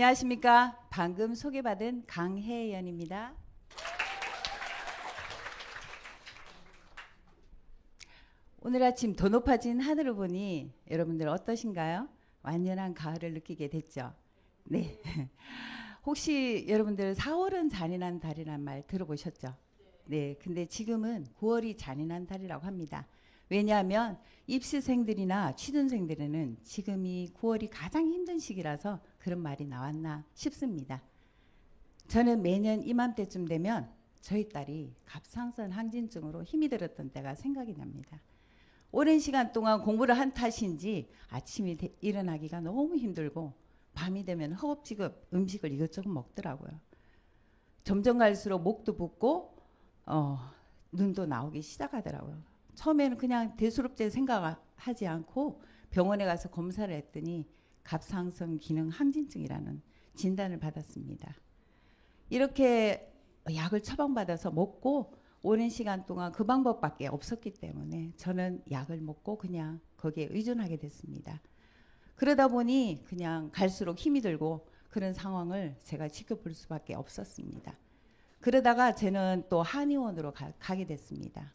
안녕하십니까. 방금 소개받은 강혜연입니다. 오늘 아침 더 높아진 하늘을 보니 여러분들 어떠신가요? 완연한 가을을 느끼게 됐죠. 네. 혹시 여러분들 4월은 잔인한 달이란 말 들어보셨죠? 네. 근데 지금은 9월이 잔인한 달이라고 합니다. 왜냐하면 입시생들이나 취준생들에는 지금이 9월이 가장 힘든 시기라서 그런 말이 나왔나 싶습니다. 저는 매년 이맘때쯤 되면 저희 딸이 갑상선 항진증으로 힘이 들었던 때가 생각이 납니다. 오랜 시간 동안 공부를 한 탓인지 아침에 일어나기가 너무 힘들고 밤이 되면 허겁지겁 음식을 이것저것 먹더라고요. 점점 갈수록 목도 붓고 눈도 나오기 시작하더라고요. 처음에는 그냥 대수롭게 생각하지 않고 병원에 가서 검사를 했더니 갑상선 기능 항진증이라는 진단을 받았습니다. 이렇게 약을 처방받아서 먹고 오랜 시간 동안 그 방법밖에 없었기 때문에 저는 약을 먹고 그냥 거기에 의존하게 됐습니다. 그러다 보니 그냥 갈수록 힘이 들고 그런 상황을 제가 지켜볼 수밖에 없었습니다. 그러다가 저는 또 한의원으로 가게 됐습니다.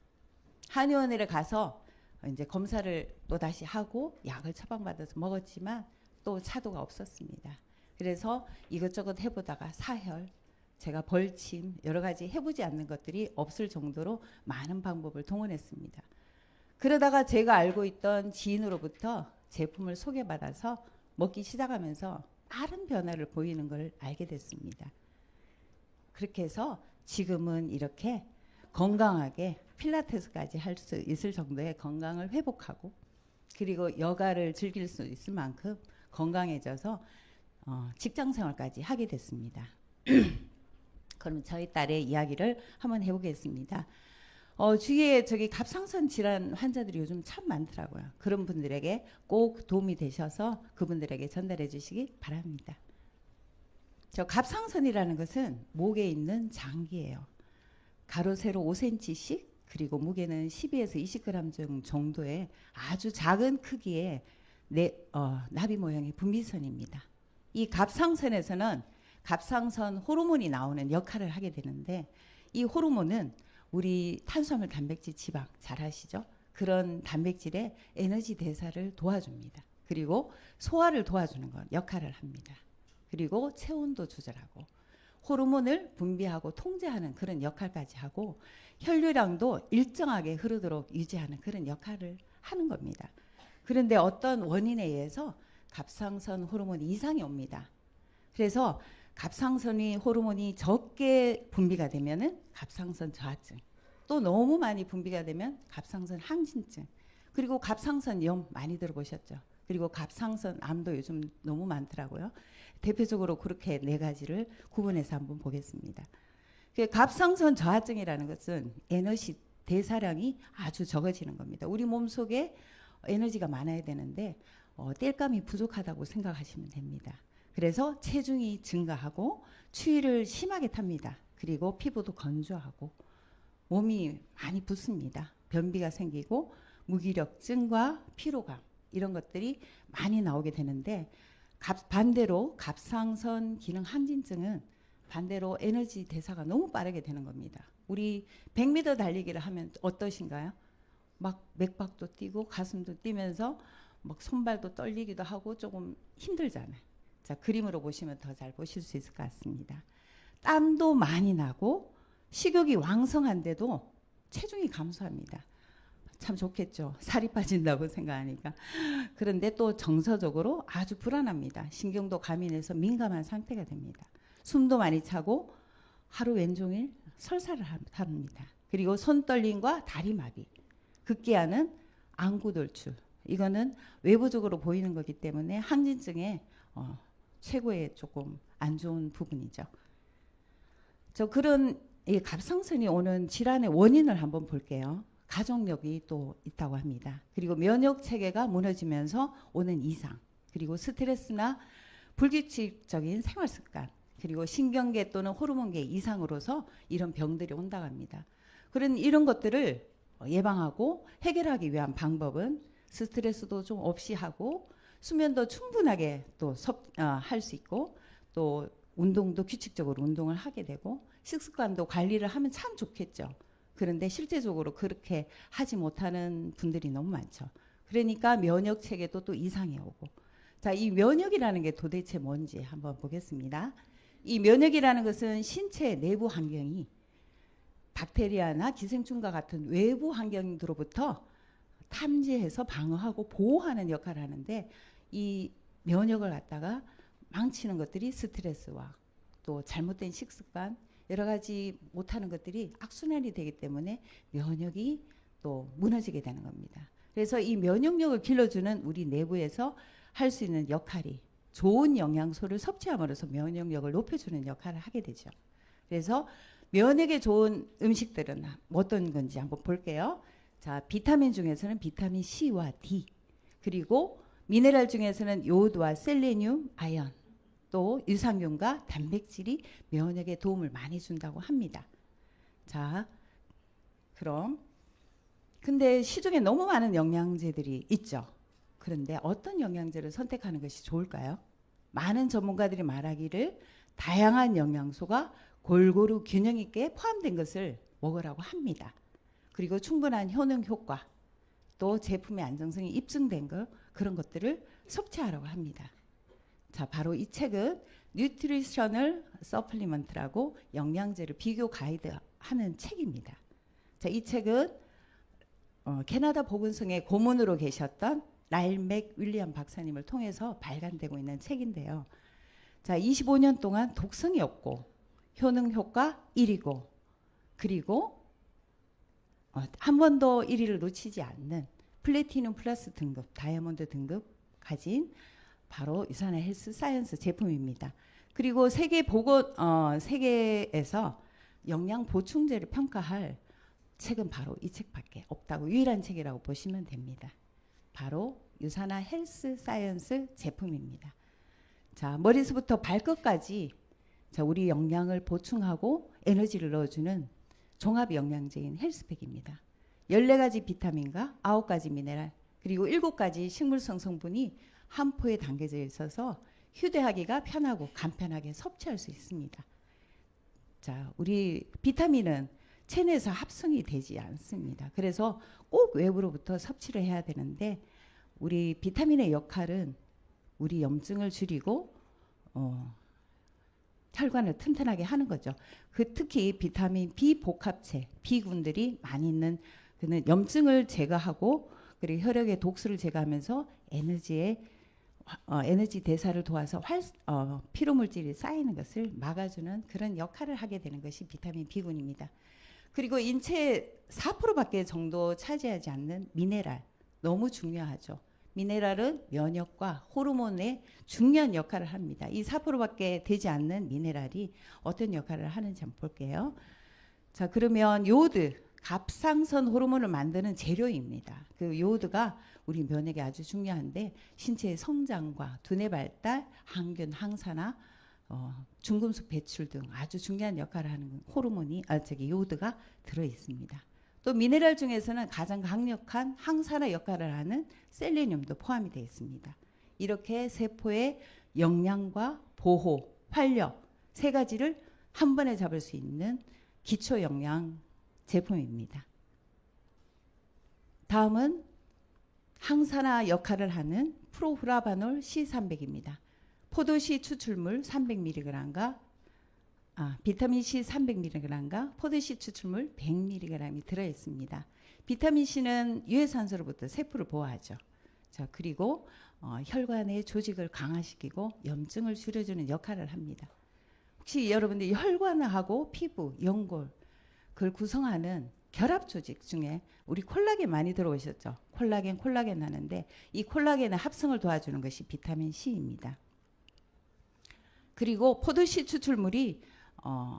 한의원에 가서 이제 검사를 또 다시 하고 약을 처방받아서 먹었지만 또 차도가 없었습니다. 그래서 이것저것 해보다가 사혈, 제가 벌침 여러 가지 해보지 않는 것들이 없을 정도로 많은 방법을 동원했습니다. 그러다가 제가 알고 있던 지인으로부터 제품을 소개받아서 먹기 시작하면서 빠른 변화를 보이는 걸 알게 됐습니다. 그렇게 해서 지금은 이렇게 건강하게 필라테스까지 할 수 있을 정도의 건강을 회복하고 그리고 여가를 즐길 수 있을 만큼 건강해져서 직장생활까지 하게 됐습니다. 그럼 저희 딸의 이야기를 한번 해보겠습니다. 주위에 저기 갑상선 질환 환자들이 요즘 참 많더라고요. 그런 분들에게 꼭 도움이 되셔서 그분들에게 전달해 주시기 바랍니다. 저 갑상선이라는 것은 목에 있는 장기예요. 가로 세로 5cm씩 그리고 무게는 12에서 20g 정도의 아주 작은 크기의 나비 모양의 분비선입니다. 이 갑상선에서는 갑상선 호르몬이 나오는 역할을 하게 되는데 이 호르몬은 우리 탄수화물, 단백질, 지방 잘 아시죠? 그런 단백질의 에너지 대사를 도와줍니다. 그리고 소화를 도와주는 건 역할을 합니다. 그리고 체온도 조절하고 호르몬을 분비하고 통제하는 그런 역할까지 하고 혈류량도 일정하게 흐르도록 유지하는 그런 역할을 하는 겁니다. 그런데 어떤 원인에 의해서 갑상선 호르몬 이상이 옵니다. 그래서 갑상선이 호르몬이 적게 분비가 되면은 갑상선 저하증, 또 너무 많이 분비가 되면 갑상선 항진증, 그리고 갑상선염 많이 들어보셨죠? 그리고 갑상선 암도 요즘 너무 많더라고요. 대표적으로 그렇게 4가지를 구분해서 한번 보겠습니다. 갑상선 저하증이라는 것은 에너지 대사량이 아주 적어지는 겁니다. 우리 몸속에 에너지가 많아야 되는데 땔감이 부족하다고 생각하시면 됩니다. 그래서 체중이 증가하고 추위를 심하게 탑니다. 그리고 피부도 건조하고 몸이 많이 붓습니다. 변비가 생기고 무기력증과 피로감 이런 것들이 많이 나오게 되는데 반대로 갑상선 기능 항진증은 반대로 에너지 대사가 너무 빠르게 되는 겁니다. 우리 100m 달리기를 하면 어떠신가요? 막 맥박도 뛰고 가슴도 뛰면서 막 손발도 떨리기도 하고 조금 힘들잖아요. 자, 그림으로 보시면 더 잘 보실 수 있을 것 같습니다. 땀도 많이 나고 식욕이 왕성한데도 체중이 감소합니다. 참 좋겠죠. 살이 빠진다고 생각하니까. 그런데 또 정서적으로 아주 불안합니다. 신경도 가민해서 민감한 상태가 됩니다. 숨도 많이 차고 하루 왼종일 설사를 합니다. 그리고 손떨림과 다리마비, 급기야는 안구돌출. 이거는 외부적으로 보이는 거기 때문에 항진증의 최고의 조금 안 좋은 부분이죠. 그런 이 갑상선이 오는 질환의 원인을 한번 볼게요. 가족력이 또 있다고 합니다. 그리고 면역 체계가 무너지면서 오는 이상, 그리고 스트레스나 불규칙적인 생활 습관, 그리고 신경계 또는 호르몬계 이상으로서 이런 병들이 온다고 합니다. 이런 것들을 예방하고 해결하기 위한 방법은 스트레스도 좀 없이 하고 수면도 충분하게 또 할 수 있고 또 운동도 규칙적으로 운동을 하게 되고 식습관도 관리를 하면 참 좋겠죠. 그런데 실제적으로 그렇게 하지 못하는 분들이 너무 많죠. 그러니까 면역 체계도 또 이상이 오고. 자, 이 면역이라는 게 도대체 뭔지 한번 보겠습니다. 이 면역이라는 것은 신체 내부 환경이 박테리아나 기생충과 같은 외부 환경으로부터 탐지해서 방어하고 보호하는 역할을 하는데, 이 면역을 갖다가 망치는 것들이 스트레스와 또 잘못된 식습관, 여러 가지 못하는 것들이 악순환이 되기 때문에 면역이 또 무너지게 되는 겁니다. 그래서 이 면역력을 길러주는 우리 내부에서 할 수 있는 역할이 좋은 영양소를 섭취함으로써 면역력을 높여주는 역할을 하게 되죠. 그래서 면역에 좋은 음식들은 어떤 건지 한번 볼게요. 자, 비타민 중에서는 비타민 C와 D, 그리고 미네랄 중에서는 요오드와 셀레늄, 아연, 또 유산균과 단백질이 면역에 도움을 많이 준다고 합니다. 자, 그럼 근데 시중에 너무 많은 영양제들이 있죠. 그런데 어떤 영양제를 선택하는 것이 좋을까요? 많은 전문가들이 말하기를 다양한 영양소가 골고루 균형 있게 포함된 것을 먹으라고 합니다. 그리고 충분한 효능 효과, 또 제품의 안정성이 입증된 그런 것들을 섭취하라고 합니다. 자, 바로 이 책은 뉴트리셔널 서플리먼트라고 영양제를 비교 가이드하는 책입니다. 자, 이 책은 캐나다 보건성의 고문으로 계셨던 라일 맥 윌리엄 박사님을 통해서 발간되고 있는 책인데요. 자, 25년 동안 독성이 없고 효능 효과 1위고, 그리고 한 번도 1위를 놓치지 않는 플래티넘 플러스 등급, 다이아몬드 등급 가진 바로 유산화 헬스 사이언스 제품입니다. 그리고 세계에서 영양 보충제를 평가할 책은 바로 이 책밖에 없다고, 유일한 책이라고 보시면 됩니다. 바로 유산화 헬스 사이언스 제품입니다. 자, 머리서부터 발끝까지 자, 우리 영양을 보충하고 에너지를 넣어주는 종합 영양제인 헬스팩입니다. 14가지 비타민과 9가지 미네랄, 그리고 7가지 식물성 성분이 한 포에 담겨져 있어서 휴대하기가 편하고 간편하게 섭취할 수 있습니다. 자, 우리 비타민은 체내에서 합성이 되지 않습니다. 그래서 꼭 외부로부터 섭취를 해야 되는데, 우리 비타민의 역할은 우리 염증을 줄이고 혈관을 튼튼하게 하는 거죠. 특히 비타민 B 복합체, B군들이 많이 있는 그는 염증을 제거하고, 그리고 혈액의 독소를 제거하면서 에너지 대사를 도와서 피로 물질이 쌓이는 것을 막아주는 그런 역할을 하게 되는 것이 비타민 B군입니다. 그리고 인체의 4%밖에 정도 차지하지 않는 미네랄, 너무 중요하죠. 미네랄은 면역과 호르몬에 중요한 역할을 합니다. 이 4%밖에 되지 않는 미네랄이 어떤 역할을 하는지 한번 볼게요. 자, 그러면 요오드, 갑상선 호르몬을 만드는 재료입니다. 그 요오드가 우리 면역에 아주 중요한데, 신체의 성장과 두뇌 발달, 항균, 항산화, 중금속 배출 등 아주 중요한 역할을 하는 호르몬이 요오드가 들어 있습니다. 또 미네랄 중에서는 가장 강력한 항산화 역할을 하는 셀레늄도 포함이 되어 있습니다. 이렇게 세포의 영양과 보호, 활력 세 가지를 한 번에 잡을 수 있는 기초 영양 제품입니다. 다음은 항산화 역할을 하는 프로후라바놀 C300입니다. 포도씨 추출물 300mg과 비타민 C 300mg과 포도씨 추출물 100mg이 들어있습니다. 비타민 C는 유해산소로부터 세포를 보호하죠. 자, 그리고 혈관의 조직을 강화시키고 염증을 줄여주는 역할을 합니다. 혹시 여러분들 혈관하고 피부, 연골, 그걸 구성하는 결합 조직 중에 우리 콜라겐 많이 들어오셨죠? 콜라겐 하는데, 이 콜라겐의 합성을 도와주는 것이 비타민 C입니다. 그리고 포도씨 추출물이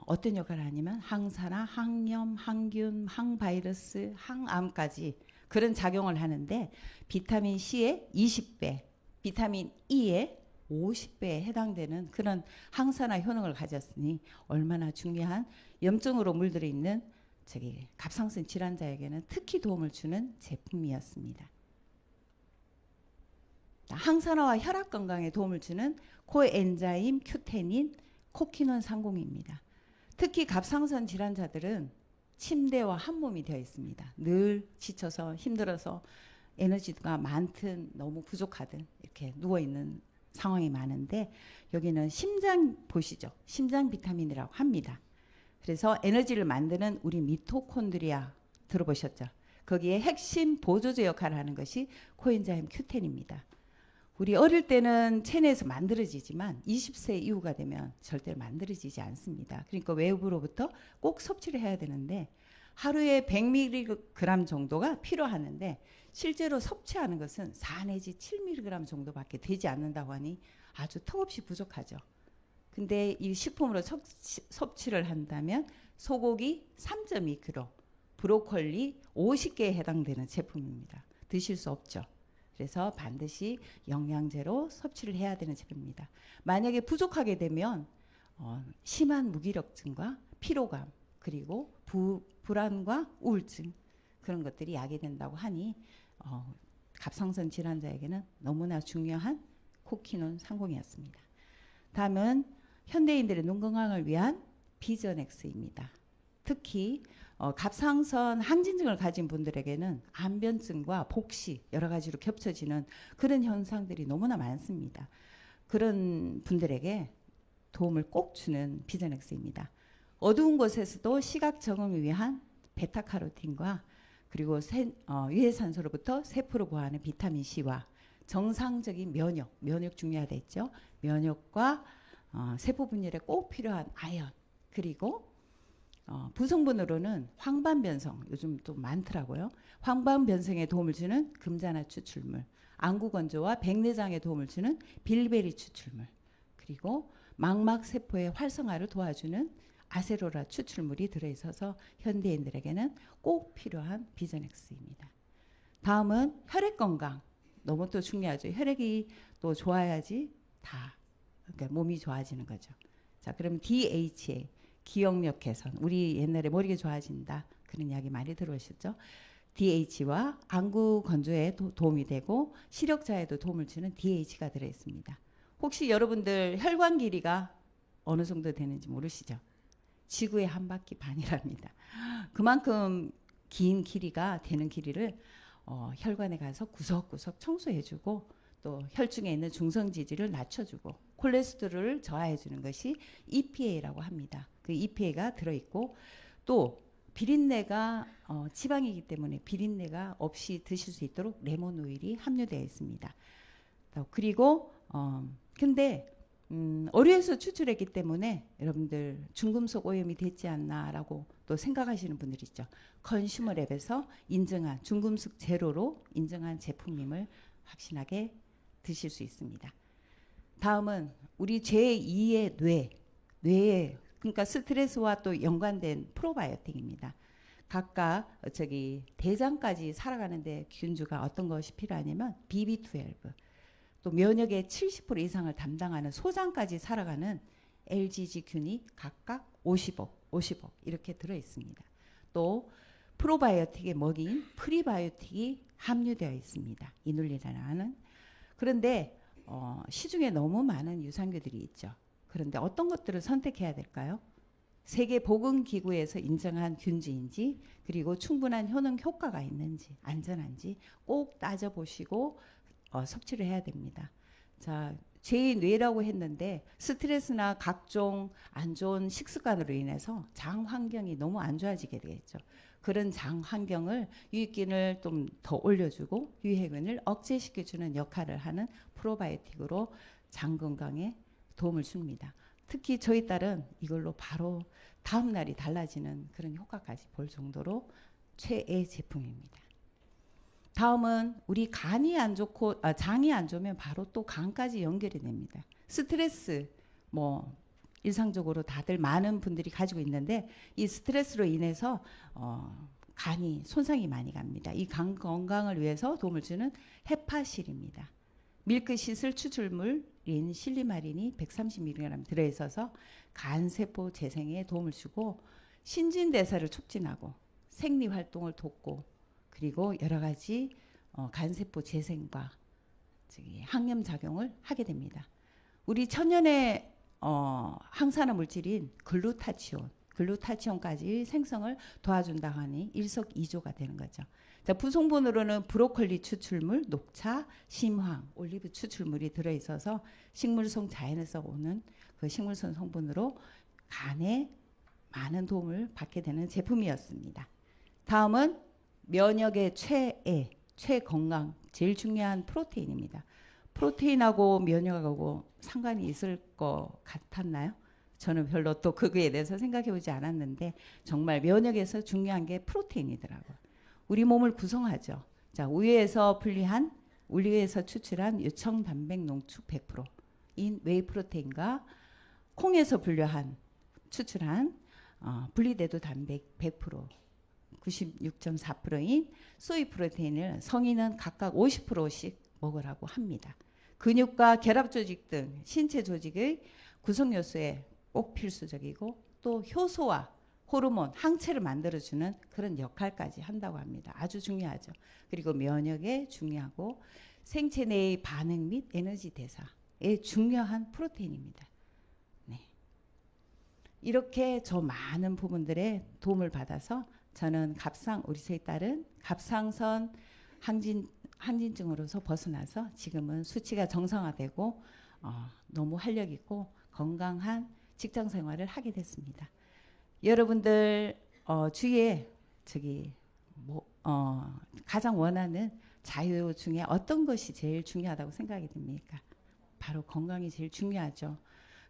어떤 역할을 하냐면 항산화, 항염, 항균, 항바이러스, 항암까지 그런 작용을 하는데, 비타민 C의 20배, 비타민 E의 50배에 해당되는 그런 항산화 효능을 가졌으니 얼마나 중요한 염증으로 물들어 있는 갑상선 질환자에게는 특히 도움을 주는 제품이었습니다. 항산화와 혈압 건강에 도움을 주는 코엔자임 Q10인 코키논 상공입니다. 특히 갑상선 질환자들은 침대와 한 몸이 되어 있습니다. 늘 지쳐서 힘들어서 에너지가 많든 너무 부족하든 이렇게 누워있는 상황이 많은데 여기는 심장 보시죠. 심장 비타민이라고 합니다. 그래서 에너지를 만드는 우리 미토콘드리아 들어보셨죠? 거기에 핵심 보조제 역할을 하는 것이 코엔자임 Q10입니다. 우리 어릴 때는 체내에서 만들어지지만 20세 이후가 되면 절대로 만들어지지 않습니다. 그러니까 외부로부터 꼭 섭취를 해야 되는데 하루에 100mg 정도가 필요하는데 실제로 섭취하는 것은 4 내지 7mg 정도밖에 되지 않는다고 하니 아주 턱없이 부족하죠. 근데 이 식품으로 섭취를 한다면 소고기 3.2kg, 브로콜리 50개에 해당되는 제품입니다. 드실 수 없죠. 그래서 반드시 영양제로 섭취를 해야 되는 제품입니다. 만약에 부족하게 되면 심한 무기력증과 피로감 그리고 불안과 우울증 그런 것들이 야기된다고 하니 갑상선 질환자에게는 너무나 중요한 코키논 상공이었습니다. 다음은 현대인들의 눈 건강을 위한 비전엑스입니다. 특히 갑상선 항진증을 가진 분들에게는 암변증과 복시 여러 가지로 겹쳐지는 그런 현상들이 너무나 많습니다. 그런 분들에게 도움을 꼭 주는 비전엑스입니다. 어두운 곳에서도 시각 적응을 위한 베타카로틴과 그리고 유해산소로부터 세포를 보호하는 비타민 C와 정상적인 면역 중요하다 했죠. 면역과 세포 분열에 꼭 필요한 아연 그리고 부성분으로는 황반변성 요즘 또 많더라고요. 황반변성에 도움을 주는 금자나 추출물, 안구건조와 백내장에 도움을 주는 빌베리 추출물, 그리고 망막세포의 활성화를 도와주는 아세로라 추출물이 들어있어서 현대인들에게는 꼭 필요한 비전엑스입니다. 다음은 혈액건강. 너무 또 중요하죠. 혈액이 또 좋아야지 다 그러니까 몸이 좋아지는 거죠. 자, 그럼 DHA 기억력 개선. 우리 옛날에 머리가 좋아진다. 그런 이야기 많이 들어오셨죠? DH와 안구 건조에 도움이 되고 시력자에도 도움을 주는 DH가 들어있습니다. 혹시 여러분들 혈관 길이가 어느 정도 되는지 모르시죠? 지구의 한 바퀴 반이랍니다. 그만큼 긴 길이가 되는 길이를 혈관에 가서 구석구석 청소해주고 또 혈중에 있는 중성지질을 낮춰주고 콜레스테롤을 저하해주는 것이 EPA라고 합니다. 그 EPA가 들어있고 또 비린내가 지방이기 때문에 비린내가 없이 드실 수 있도록 레몬 오일이 함유되어 있습니다. 그리고 근데 어류에서 추출했기 때문에 여러분들 중금속 오염이 됐지 않나라고 또 생각하시는 분들 있죠. 컨슈머랩에서 인증한 중금속 제로로 인증한 제품임을 확신하게 드실 수 있습니다. 다음은 우리 제2의 뇌에 그러니까 스트레스와 또 연관된 프로바이오틱입니다. 각각 대장까지 살아가는데 균주가 어떤 것이 필요하냐면 BB12 또 면역의 70% 이상을 담당하는 소장까지 살아가는 LGG균이 각각 50억 이렇게 들어있습니다. 또 프로바이오틱의 먹이인 프리바이오틱이 함유되어 있습니다. 이눌린이라는. 그런데 시중에 너무 많은 유산균들이 있죠. 그런데 어떤 것들을 선택해야 될까요? 세계보건기구에서 인정한 균주인지 그리고 충분한 효능 효과가 있는지 안전한지 꼭 따져보시고 섭취를 해야 됩니다. 자, 제2뇌라고 했는데 스트레스나 각종 안 좋은 식습관으로 인해서 장 환경이 너무 안 좋아지게 되겠죠. 그런 장 환경을 유익균을 좀 더 올려주고 유해균을 억제시켜주는 역할을 하는 프로바이오틱으로 장 건강에 도움을 줍니다. 특히 저희 딸은 이걸로 바로 다음 날이 달라지는 그런 효과까지 볼 정도로 최애 제품입니다. 다음은 우리 간이 안 좋고 장이 안 좋으면 바로 또 간까지 연결이 됩니다. 스트레스 일상적으로 다들 많은 분들이 가지고 있는데 이 스트레스로 인해서 간이 손상이 많이 갑니다. 이 간 건강을 위해서 도움을 주는 헤파실입니다. 밀크시슬 추출물인 실리마린이 130mg 들어있어서 간세포 재생에 도움을 주고 신진대사를 촉진하고 생리활동을 돕고 그리고 여러 가지 간세포 재생과 항염 작용을 하게 됩니다. 우리 천연의 항산화 물질인 글루타치온까지 생성을 도와준다 하니 일석이조가 되는 거죠. 자, 부성분으로는 브로콜리 추출물, 녹차, 심황, 올리브 추출물이 들어있어서 식물성 자연에서 오는 그 식물성 성분으로 간에 많은 도움을 받게 되는 제품이었습니다. 다음은 면역의 최건강, 제일 중요한 프로테인입니다. 프로테인하고 면역하고 상관이 있을 것 같았나요? 저는 별로 또 그거에 대해서 생각해 보지 않았는데 정말 면역에서 중요한 게 프로테인이더라고요. 우리 몸을 구성하죠. 자, 우유에서 추출한 유청 단백 농축 100%인 웨이 프로테인과 콩에서 추출한 분리대도 단백 100% 96.4%인 소이 프로테인을 성인은 각각 50%씩 먹으라고 합니다. 근육과 결합 조직 등 신체 조직의 구성 요소에 꼭 필수적이고 또 효소와 호르몬, 항체를 만들어주는 그런 역할까지 한다고 합니다. 아주 중요하죠. 그리고 면역에 중요하고 생체 내의 반응 및 에너지 대사에 중요한 프로테인입니다. 네. 이렇게 저 많은 부분들의 도움을 받아서 저는 우리 세 딸은 갑상선 항진증으로서 벗어나서 지금은 수치가 정상화되고 너무 활력 있고 건강한 직장 생활을 하게 됐습니다. 여러분들 주위에 가장 원하는 자유 중에 어떤 것이 제일 중요하다고 생각이 듭니까? 바로 건강이 제일 중요하죠.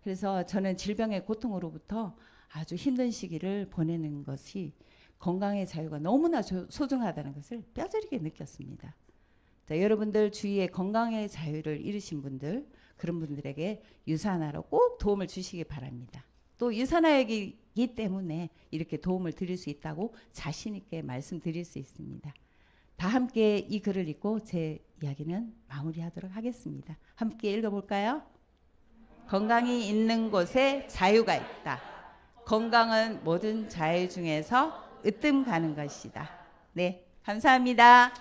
그래서 저는 질병의 고통으로부터 아주 힘든 시기를 보내는 것이 건강의 자유가 너무나 소중하다는 것을 뼈저리게 느꼈습니다. 자, 여러분들 주위에 건강의 자유를 잃으신 분들, 그런 분들에게 유산화로 꼭 도움을 주시기 바랍니다. 또 유산화이기 때문에 이렇게 도움을 드릴 수 있다고 자신 있게 말씀드릴 수 있습니다. 다 함께 이 글을 읽고 제 이야기는 마무리하도록 하겠습니다. 함께 읽어볼까요? 건강이 있는 곳에 자유가 있다. 건강은 모든 자유 중에서 으뜸 가는 것이다. 네, 감사합니다.